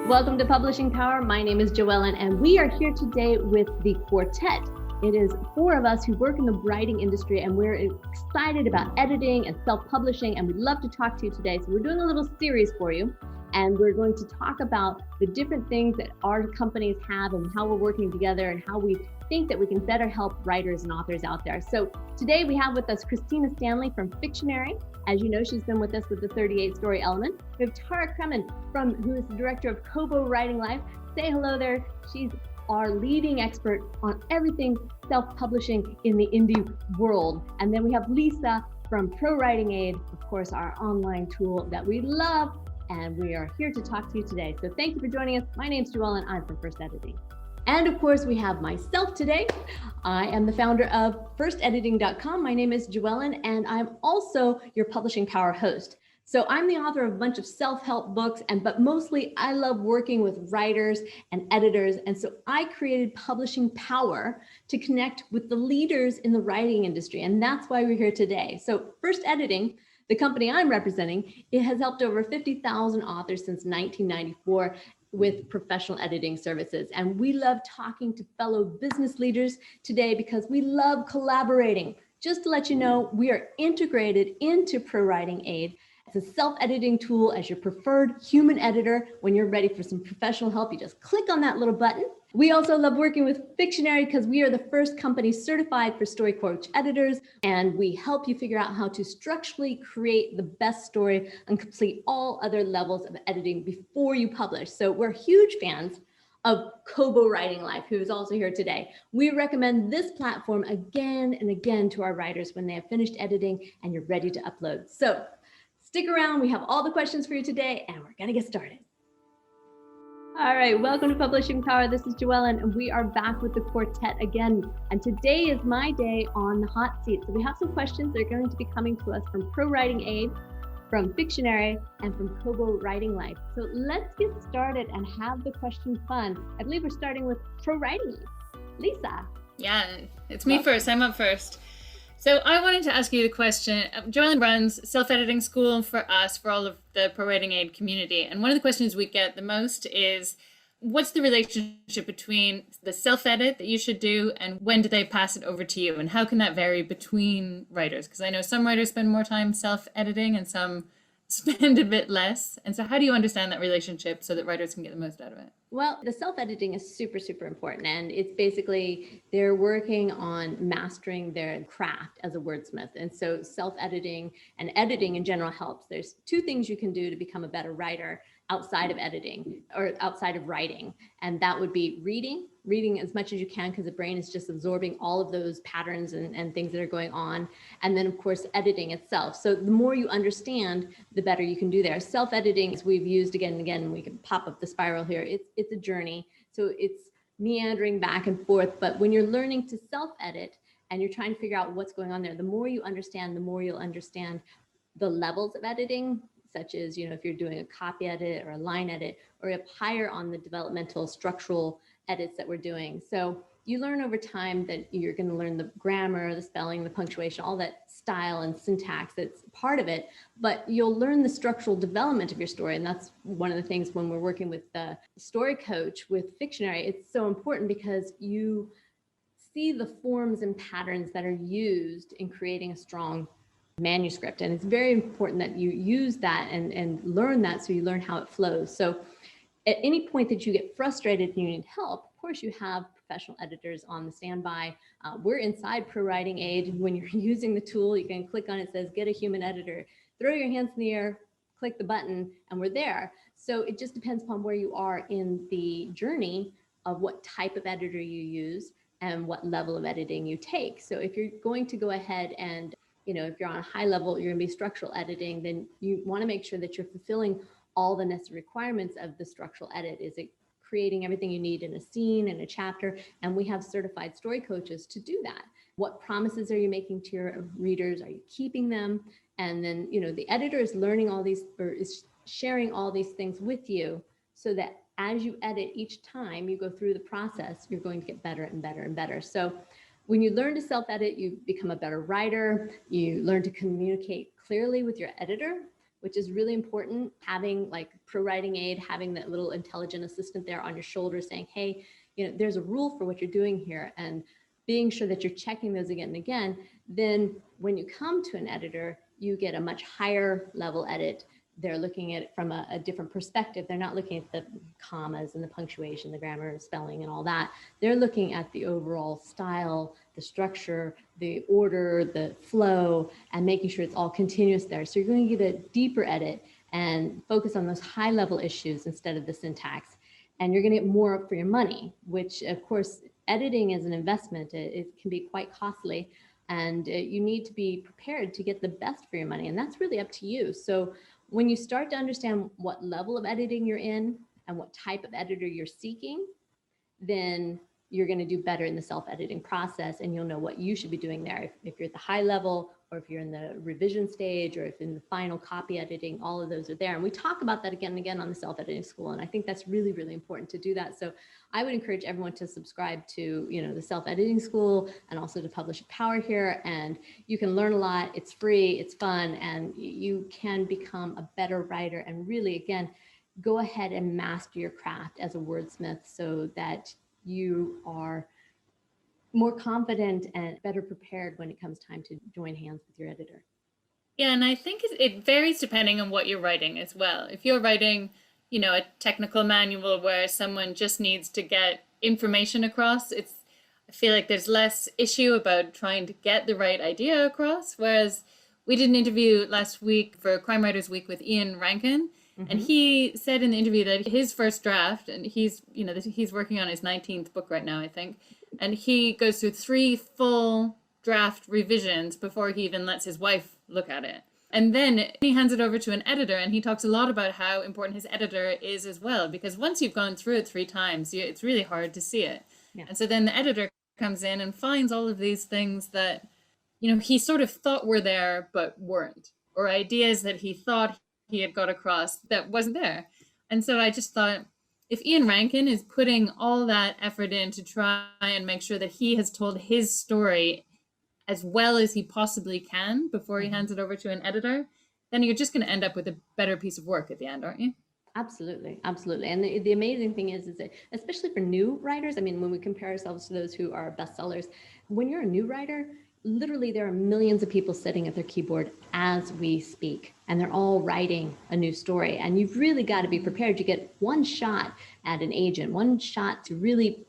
Welcome to Publishing Power. My name is JoEllen, and we are here today with the quartet. It is four of us who work in the writing industry, and we're excited about editing and self-publishing, and we'd love to talk to you today. So we're doing a little series for you, and we're going to talk about the different things that our companies have and how we're working together and how we think that we can better help writers and authors out there. So today we have with us Kristina Stanley from Fictionary. As you know, she's been with us with the 38 Story Element. We have Tara Kremen, who is the director of Kobo Writing Life. Say hello there. She's our leading expert on everything self-publishing in the indie world. And then we have Lisa from Pro Writing Aid, of course, our online tool that we love. And we are here to talk to you today. So thank you for joining us. My name's JoEllen. I'm from First Editing. And of course, we have myself today. I am the founder of firstediting.com. My name is JoEllen, and I'm also your Publishing Power host. So I'm the author of a bunch of self-help books, but mostly I love working with writers and editors. And so I created Publishing Power to connect with the leaders in the writing industry. And that's why we're here today. So First Editing, the company I'm representing, it has helped over 50,000 authors since 1994 with professional editing services. And we love talking to fellow business leaders today because we love collaborating. Just to let you know, we are integrated into Pro Writing Aid. It's a self-editing tool as your preferred human editor. When you're ready for some professional help, you just click on that little button. We also love working with Fictionary because we are the first company certified for story coach editors, and we help you figure out how to structurally create the best story and complete all other levels of editing before you publish. So we're huge fans of Kobo Writing Life, who is also here today. We recommend this platform again and again to our writers when they have finished editing and you're ready to upload. So stick around, we have all the questions for you today, and we're gonna get started. All right, welcome to Publishing Power. This is JoEllen, and we are back with the quartet again. And today is my day on the hot seat. So we have some questions that are going to be coming to us from Pro Writing Aid, from Fictionary, and from Kobo Writing Life. So let's get started and have the question fun. I believe we're starting with Pro Writing Aid. Lisa. Yeah, it's me first. I'm up first. So I wanted to ask you the question. JoEllen runs self-editing school for us, for all of the Pro Writing Aid community. And one of the questions we get the most is, what's the relationship between the self-edit that you should do and when do they pass it over to you? And how can that vary between writers? Because I know some writers spend more time self-editing and some spend a bit less. And so how do you understand that relationship so that writers can get the most out of it? Well, the self-editing is super, super important. And it's basically, they're working on mastering their craft as a wordsmith. And so self-editing and editing in general helps. There's two things you can do to become a better writer outside of editing or outside of writing. And that would be reading as much as you can because the brain is just absorbing all of those patterns and things that are going on. And then of course, editing itself. So the more you understand, the better you can do there. Self-editing, as we've used again and again, we can pop up the spiral here. It's a journey. So it's meandering back and forth. But when you're learning to self-edit and you're trying to figure out what's going on there, the more you understand, the more you'll understand the levels of editing, such as, if you're doing a copy edit or a line edit, or up higher on the developmental structural edits that we're doing. So you learn over time that you're going to learn the grammar, the spelling, the punctuation, all that style and syntax that's part of it, but you'll learn the structural development of your story. And that's one of the things when we're working with the story coach with Fictionary, it's so important because you see the forms and patterns that are used in creating a strong manuscript. And it's very important that you use that and learn that so you learn how it flows. So at any point that you get frustrated and you need help, of course you have professional editors on the standby. We're inside Pro Writing Aid. When you're using the tool, you can click on it, says get a human editor, throw your hands in the air, click the button, and we're there. So it just depends upon where you are in the journey of what type of editor you use and what level of editing you take. So if you're going to go ahead and if you're on a high level, you're going to be structural editing, then you want to make sure that you're fulfilling all the necessary requirements of the structural edit. Is it creating everything you need in a scene, in a chapter? And we have certified story coaches to do that. What promises are you making to your readers? Are you keeping them? And then, the editor is learning all these, or is sharing all these things with you so that as you edit each time you go through the process, you're going to get better and better and better. So when you learn to self-edit, you become a better writer. You learn to communicate clearly with your editor which is really important. Having like pro writing aid, having that little intelligent assistant there on your shoulder saying, hey, there's a rule for what you're doing here, and being sure that you're checking those again and again. Then when you come to an editor, you get a much higher level edit. They're looking at it from a different perspective. They're not looking at the commas and the punctuation, the grammar, spelling, and all that. They're looking at the overall style, the structure, the order, the flow, and making sure it's all continuous there. So you're going to get a deeper edit and focus on those high level issues instead of the syntax. And you're going to get more for your money, which of course, editing is an investment. It can be quite costly, and you need to be prepared to get the best for your money. And that's really up to you. So when you start to understand what level of editing you're in and what type of editor you're seeking, then you're going to do better in the self-editing process, and you'll know what you should be doing there. If you're at the high level, or if you're in the revision stage, or if in the final copy editing, all of those are there. And we talk about that again and again on the self-editing school. And I think that's really, really important to do that. So I would encourage everyone to subscribe to, the self-editing school, and also to Publish Power here. And you can learn a lot. It's free, it's fun, and you can become a better writer. And really, again, go ahead and master your craft as a wordsmith so that you are more confident and better prepared when it comes time to join hands with your editor. Yeah, and I think it varies depending on what you're writing as well. If you're writing, a technical manual where someone just needs to get information across, I feel like there's less issue about trying to get the right idea across. Whereas we did an interview last week for Crime Writers Week with Ian Rankin, and he said in the interview that his first draft, and he's working on his 19th book right now, I think, and he goes through 3 full draft revisions before he even lets his wife look at it. And then he hands it over to an editor, and he talks a lot about how important his editor is as well, because once you've gone through it 3 times, it's really hard to see it. Yeah. And so then the editor comes in and finds all of these things that, he sort of thought were there but weren't, or ideas that he thought he had got across that wasn't there. And so I just thought, if Ian Rankin is putting all that effort in to try and make sure that he has told his story as well as he possibly can before he hands it over to an editor, then you're just going to end up with a better piece of work at the end, aren't you? Absolutely. Absolutely. And the amazing thing is that, especially for new writers, I mean, when we compare ourselves to those who are bestsellers, when you're a new writer, literally there are millions of people sitting at their keyboard as we speak, and they're all writing a new story. And you've really got to be prepared. You get one shot at an agent, one shot to really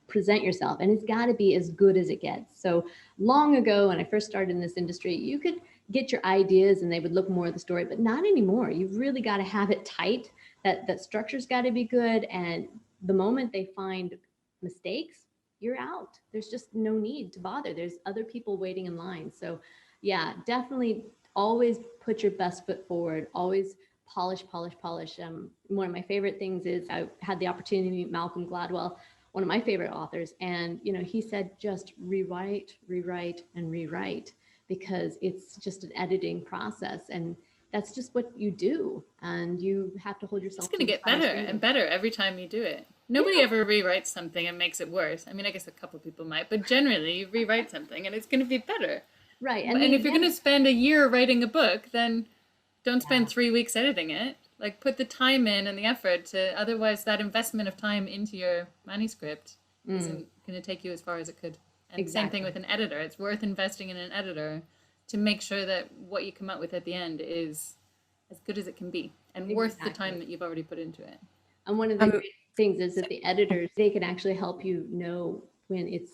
present yourself, and it's got to be as good as it gets. So long ago, when I first started in this industry, you could get your ideas and they would look more at the story, but not anymore. You've really got to have it tight. That structure's got to be good. And the moment they find mistakes, you're out. There's just no need to bother. There's other people waiting in line. So yeah, definitely always put your best foot forward. Always polish. One of my favorite things is I had the opportunity to meet Malcolm Gladwell, one of my favorite authors. And, he said, just rewrite, and rewrite, because it's just an editing process. And that's just what you do. And you have to hold yourself. It's going to get better and better every time you do it. Nobody ever rewrites something and makes it worse. I mean, I guess a couple people might, but generally you rewrite something and it's going to be better. Right. And if you're going to spend a year writing a book, then don't spend 3 weeks editing it. Like, put the time in and the effort to, otherwise that investment of time into your manuscript isn't going to take you as far as it could. And same thing with an editor. It's worth investing in an editor to make sure that what you come up with at the end is as good as it can be and worth the time that you've already put into it. And one of the great things is that the editors, they can actually help you know when it's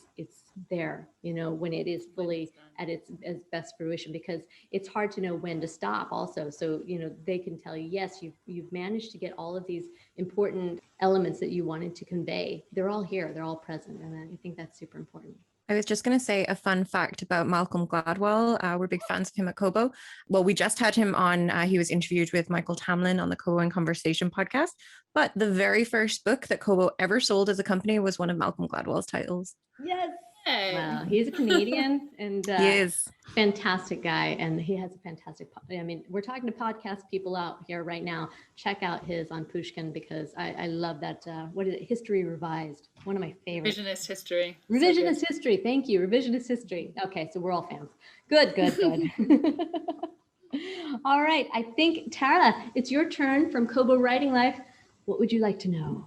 there, when it is fully at its best fruition, because it's hard to know when to stop also. So, they can tell you, yes, you've managed to get all of these important elements that you wanted to convey. They're all here, they're all present. And I think that's super important. I was just going to say a fun fact about Malcolm Gladwell. We're big fans of him at Kobo. Well, we just had him on. He was interviewed with Michael Tamlin on the Kobo and Conversation podcast. But the very first book that Kobo ever sold as a company was one of Malcolm Gladwell's titles. Yes. Wow. He's a Canadian and he is fantastic guy. And he has a fantastic, we're talking to podcast people out here right now. Check out his on Pushkin, because I love that. What is it? History Revised. One of my favorites. Revisionist history. Revisionist history. Thank you. Revisionist history. Okay. So we're all fans. Good. All right. I think, Tara, it's your turn from Kobo Writing Life. What would you like to know?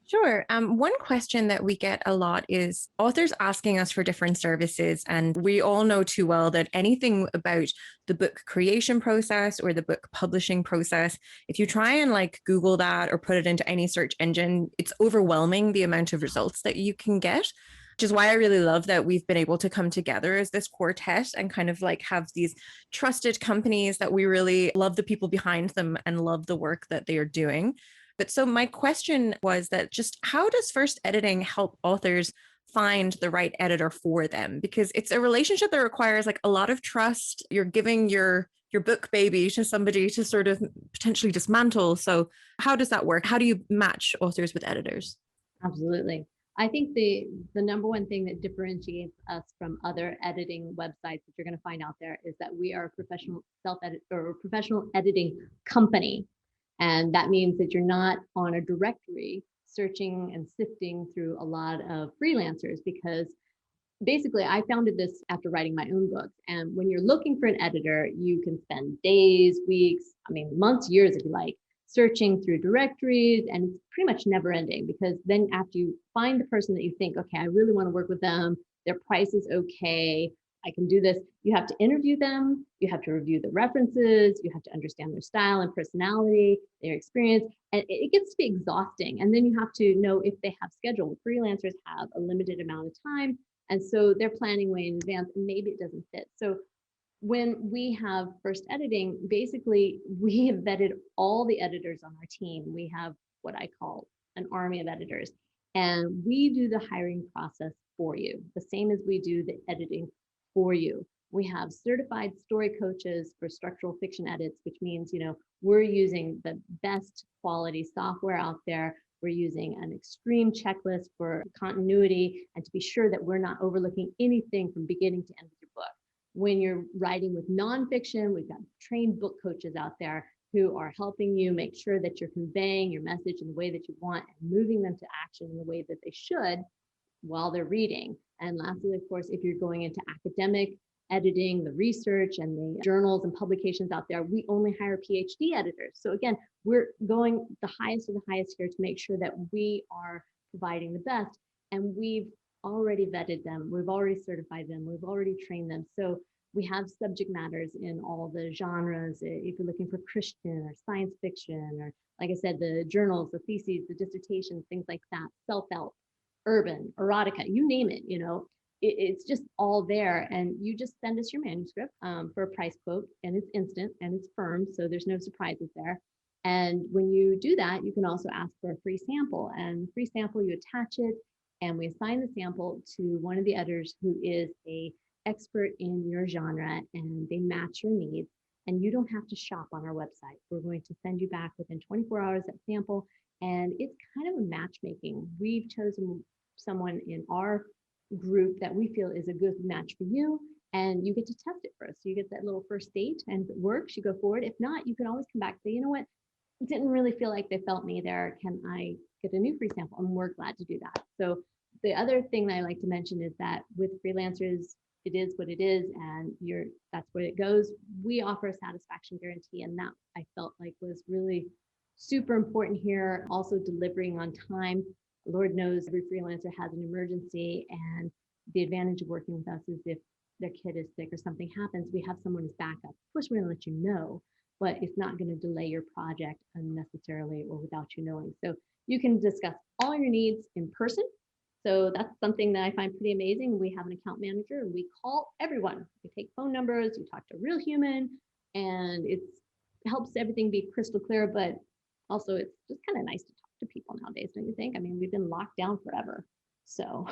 Sure. One question that we get a lot is authors asking us for different services. And we all know too well that anything about the book creation process or the book publishing process, if you try and like Google that or put it into any search engine, it's overwhelming the amount of results that you can get. Which is why I really love that we've been able to come together as this quartet and kind of like have these trusted companies that we really love the people behind them and love the work that they are doing. But so my question was that just how does first editing help authors find the right editor for them? Because it's a relationship that requires like a lot of trust. You're giving your book baby to somebody to sort of potentially dismantle. So how does that work? How do you match authors with editors? Absolutely. I think the number one thing that differentiates us from other editing websites that you're going to find out there is that we are a professional self-edit or professional editing company. And that means that you're not on a directory searching and sifting through a lot of freelancers, because basically I founded this after writing my own books. And when you're looking for an editor, you can spend days, weeks, I mean, months, years, if you like, searching through directories, and it's pretty much never ending, because then after you find the person that you think, okay, I really want to work with them, their price is okay, I can do this, you have to interview them, you have to review the references, you have to understand their style and personality, their experience, and it gets to be exhausting. And then you have to know if they have schedule. Freelancers have a limited amount of time, and so they're planning way in advance, and maybe it doesn't fit. So when we have first editing, basically we have vetted all the editors on our team. We have what I call an army of editors, and we do the hiring process for you, the same as we do the editing for you. We have certified story coaches for structural fiction edits, which means, we're using the best quality software out there. We're using an extreme checklist for continuity and to be sure that we're not overlooking anything from beginning to end of your book. When you're writing with nonfiction, we've got trained book coaches out there who are helping you make sure that you're conveying your message in the way that you want and moving them to action in the way that they should while they're reading. And lastly, of course, if you're going into academic editing, the research and the journals and publications out there, we only hire PhD editors. So again, we're going the highest of the highest here to make sure that we are providing the best. And we've already vetted them, we've already certified them, we've already trained them. So we have subject matters in all the genres. If you're looking for Christian or science fiction, or like I said, the journals, the theses, the dissertations, things like that, self-help, urban, erotica, you name it, it's just all there. And you just send us your manuscript for a price quote, and it's instant and it's firm. So there's no surprises there. And when you do that, you can also ask for a free sample, and free sample, you attach it, and we assign the sample to one of the editors who is a expert in your genre, and they match your needs. And you don't have to shop on our website. We're going to send you back within 24 hours that sample. And it's kind of a matchmaking. We've chosen someone in our group that we feel is a good match for you, and you get to test it first. So you get that little first date, and if it works, you go forward. If not, you can always come back and say, you know what, didn't really feel like they felt me there. Can I get a new free sample? And we're glad to do that. So the other thing that I like to mention is that with freelancers, it is what it is, and that's where it goes. We offer a satisfaction guarantee, and that I felt like was really super important here. Also delivering on time. Lord knows every freelancer has an emergency, and the advantage of working with us is if their kid is sick or something happens, we have someone as backup. Of course, we're going to let you know, but it's not going to delay your project unnecessarily or without you knowing. So you can discuss all your needs in person. So that's something that I find pretty amazing. We have an account manager, and we call everyone. We take phone numbers, you talk to a real human, and it helps everything be crystal clear, but also it's just kind of nice to talk to people nowadays, don't you think? I mean, we've been locked down forever. So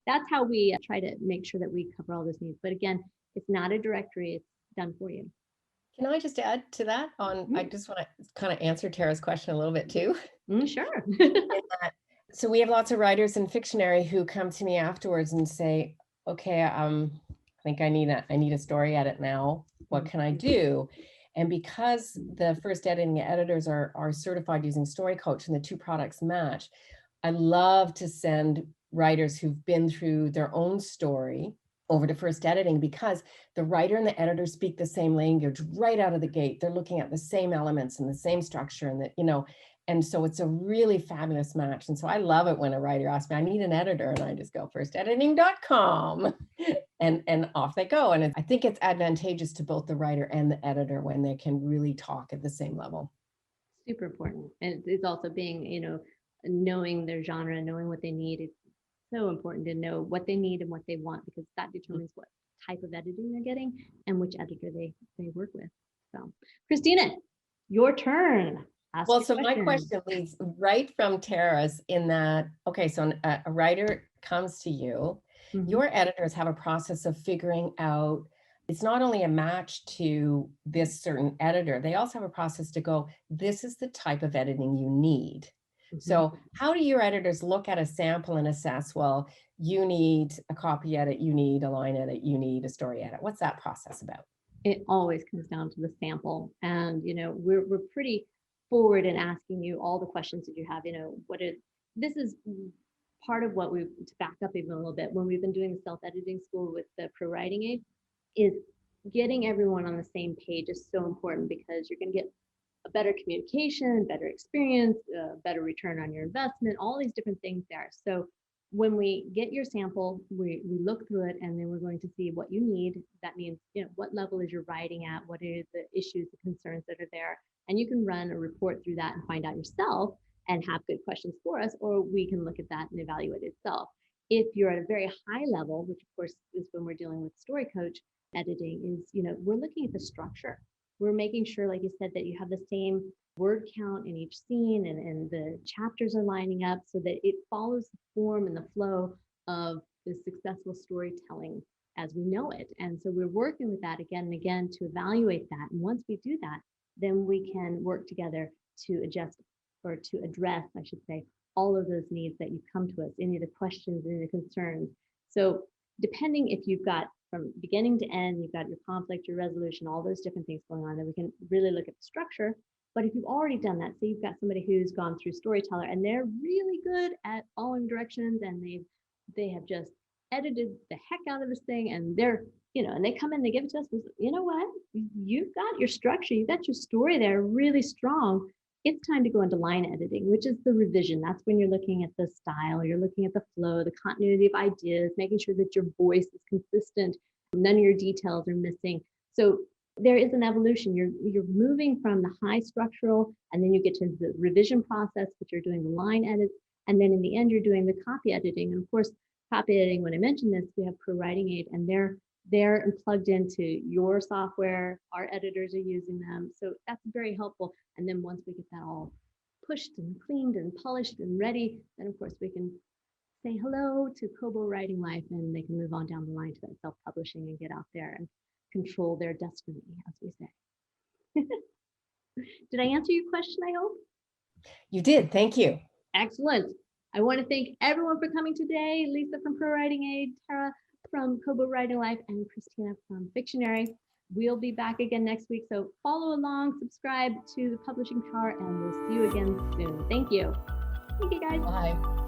that's how we try to make sure that we cover all those needs. But again, it's not a directory, it's done for you. Can I just add to that I just want to kind of answer Tara's question a little bit too. Sure. So we have lots of writers in Fictionary who come to me afterwards and say, okay, I think I need a story edit now. What can I do? And because the first editing editors are certified using Story Coach and the two products match, I love to send writers who've been through their own story over to first editing, because the writer and the editor speak the same language right out of the gate. They're looking at the same elements and the same structure, and that, and so it's a really fabulous match. And so I love it when a writer asks me, I need an editor, and I just go firstediting.com and off they go. And I think it's advantageous to both the writer and the editor when they can really talk at the same level. Super important. And it's also being, knowing their genre, knowing what they need. It's so important to know what they need and what they want, because that determines what type of editing they're getting and which editor they work with. So, Kristina, your turn. Well, so my question leads right from Tara's in that, okay, so a writer comes to you, your editors have a process of figuring out, it's not only a match to this certain editor, they also have a process to go, this is the type of editing you need. So how do your editors look at a sample and assess, well, you need a copy edit, you need a line edit, you need a story edit? What's that process about? It always comes down to the sample. And, we're pretty forward in asking you all the questions that you have, this is part of what we've, to back up even a little bit, when we've been doing the self-editing school with the pro writing aid, is getting everyone on the same page is so important, because you're going to get a better communication, better experience, better return on your investment, all these different things there. So when we get your sample, we look through it, and then we're going to see what you need. That means, what level is your writing at? What are the issues, the concerns that are there? And you can run a report through that and find out yourself and have good questions for us, or we can look at that and evaluate it itself. If you're at a very high level, which of course is when we're dealing with story coach editing, is, we're looking at the structure. We're making sure, like you said, that you have the same word count in each scene, and the chapters are lining up so that it follows the form and the flow of the successful storytelling as we know it. And so we're working with that again and again to evaluate that. And once we do that, then we can work together to adjust, or to address, I should say, all of those needs that you've come to us, any of the questions, any of the concerns. So depending if you've got from beginning to end, you've got your conflict, your resolution, all those different things going on, then we can really look at the structure. But if you've already done that, say you've got somebody who's gone through Storyteller and they're really good at following directions, and they have just edited the heck out of this thing, and they're, and they come in, they give it to us, you know what, you've got your structure, you've got your story there really strong. It's time to go into line editing, which is the revision. That's when you're looking at the style, you're looking at the flow, the continuity of ideas, making sure that your voice is consistent, none of your details are missing. So there is an evolution. You're moving from the high structural, and then you get to the revision process, which you're doing the line edits, and then in the end, you're doing the copy editing. And of course, copy editing, when I mentioned this, we have Pro Writing Aid, and they're plugged into your software. Our editors are using them. So that's very helpful. And then once we get that all pushed and cleaned and polished and ready, then of course we can say hello to Kobo Writing Life, and they can move on down the line to that self-publishing and get out there and control their destiny, as we say. Did I answer your question, I hope? You did. Thank you. Excellent. I want to thank everyone for coming today. Lisa from Pro Writing Aid, Tara from Kobo Writing Life, and Kristina from Fictionary. We'll be back again next week, so follow along, subscribe to the Publishing Power, and we'll see you again soon. Thank you. Thank you, guys. Bye.